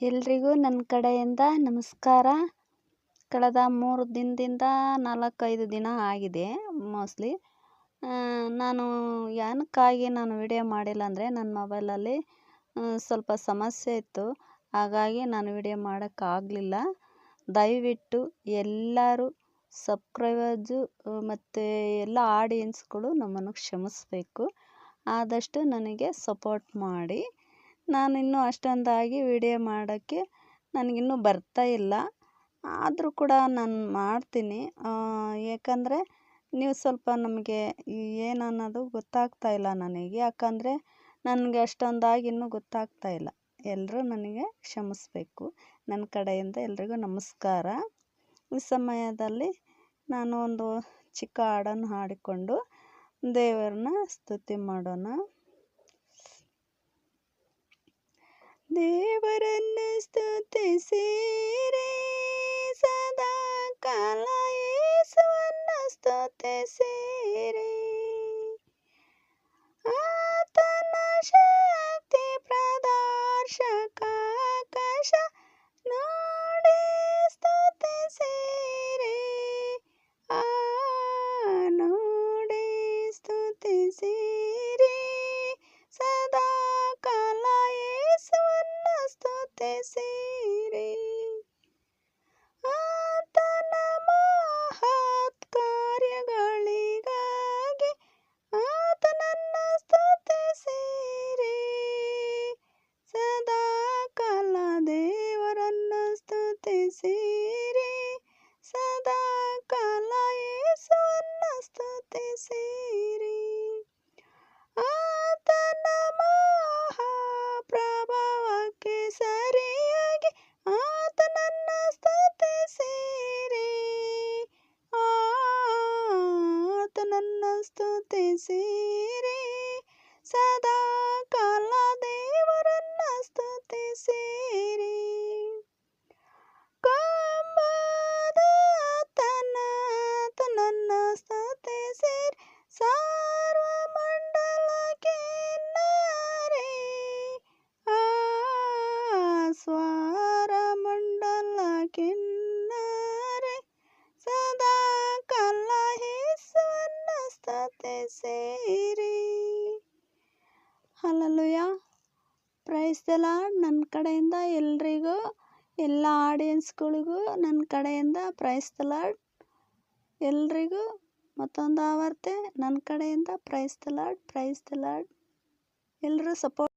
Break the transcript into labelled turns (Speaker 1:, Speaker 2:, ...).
Speaker 1: ಎಲ್ರಿಗೂ ನನ್ನ ಕಡೆಯಿಂದ ನಮಸ್ಕಾರ. ಕಳೆದ 3 ದಿನದಿಂದ 4-5 ದಿನ ಆಗಿದೆ ಮೋಸ್ಟ್ಲಿ. ನಾನು ಏನಕ್ಕಾಗಿ ವಿಡಿಯೋ ಮಾಡಿಲ್ಲ ಅಂದರೆ ನನ್ನ ಮೊಬೈಲಲ್ಲಿ ಸ್ವಲ್ಪ ಸಮಸ್ಯೆ ಇತ್ತು. ಹಾಗಾಗಿ ನಾನು ವಿಡಿಯೋ ಮಾಡೋಕ್ಕಾಗಲಿಲ್ಲ. ದಯವಿಟ್ಟು ಎಲ್ಲರೂ ಸಬ್ಸ್ಕ್ರೈಬರ್ಸು ಮತ್ತು ಎಲ್ಲ ಆಡಿಯನ್ಸ್ಗಳು ನಮ್ಮನ್ನು ಕ್ಷಮಿಸಬೇಕು. ಆದಷ್ಟು ನನಗೆ ಸಪೋರ್ಟ್ ಮಾಡಿ. ನಾನಿನ್ನೂ ಅಷ್ಟೊಂದಾಗಿ ವಿಡಿಯೋ ಮಾಡೋಕ್ಕೆ ನನಗಿನ್ನೂ ಬರ್ತಾಯಿಲ್ಲ. ಆದರೂ ಕೂಡ ನಾನು ಮಾಡ್ತೀನಿ. ಏಕೆಂದರೆ ನೀವು ಸ್ವಲ್ಪ ನಮಗೆ ಏನನ್ನೋದು ಗೊತ್ತಾಗ್ತಾಯಿಲ್ಲ ನನಗೆ. ಯಾಕಂದರೆ ನನಗೆ ಅಷ್ಟೊಂದಾಗಿ ಇನ್ನೂ ಗೊತ್ತಾಗ್ತಾಯಿಲ್ಲ. ಎಲ್ಲರೂ ನನಗೆ ಕ್ಷಮಿಸಬೇಕು. ನನ್ನ ಕಡೆಯಿಂದ ಎಲ್ರಿಗೂ ನಮಸ್ಕಾರ. ಈ ಸಮಯದಲ್ಲಿ ನಾನು ಒಂದು ಚಿಕ್ಕ ಹಾಡನ್ನು ಹಾಡಿಕೊಂಡು ದೇವರನ್ನ ಸ್ತುತಿ ಮಾಡೋಣ. ದೇವರನ್ನು ಸ್ತುತಿಸಿರಿ, ಸದಾ ಕಾಲ ಯೇಸುವನ್ನು ಸ್ತುತಿಸಿರಿ. ಆತನ ಶಕ್ತಿ ಪ್ರದರ್ಶಕ ಆಕಾಶ ನೋಡಿ ಸ್ತುತಿಸಿರಿ. ನೋಡಿ ಸ್ತುತಿಸಿರಿ, ಸದಾ ಕಾಲ ಯೇಸುವನ್ನು ಸ್ತುತಿಸಿರಿ. ಆತನ ಮಹತ್ ಕಾರ್ಯಗಳಿಗಾಗಿ ಆತನನ್ನು ಸ್ತುತಿಸಿರಿ. ಸದಾ ಕಾಲ ದೇವರನ್ನು ಸ್ತುತಿಸಿರಿ. ಸದಾ ಕಾಲ ಯೇಸುವನ್ನು ಸ್ತುತಿಸಿರಿ. ಆತನ ಮಹಾಪ್ರಭಾವಕ್ಕೆ ಸರಿಯಾಗಿ ಆತನನ್ನು ಸ್ತುತಿಸಿರಿ. ಆತನನ್ನು ಸ್ತುತಿಸಿರಿ. ಸದಾ ಕಾಲ ದೇವರನ್ನು ಸ್ತುತಿಸಿರಿ. ಆತನನ್ನು ಸ್ತುತಿಸಿರಿ. ಸರ್ವಮಂಡಲ ಕಿನ್ನರಿ, ಸ್ವರಮಂಡಲ ಕಿನ್ನರಿ, ಸದಾ ಕಾಲ ಯೇಸುವನ್ನು ಸ್ತುತಿಸಿರಿ. ಹಲ್ಲೆಲೂಯಾ. Praise the Lord. ನನ್ನ ಕಡೆಯಿಂದ ಎಲ್ರಿಗೂ, ಎಲ್ಲ ಆಡಿಯನ್ಸ್ಗಳಿಗೂ ನನ್ನ ಕಡೆಯಿಂದ ಪ್ರೈಸ್ ದಿ ಲಾರ್ಡ್. ಎಲ್ರಿಗೂ ಮತ್ತೊಂದು ಆವರ್ತಿ ನನ್ನ ಕಡೆಯಿಂದ praise the Lord. Praise the Lord. ಎಲ್ಲರೂ ಸಪೋರ್ಟ್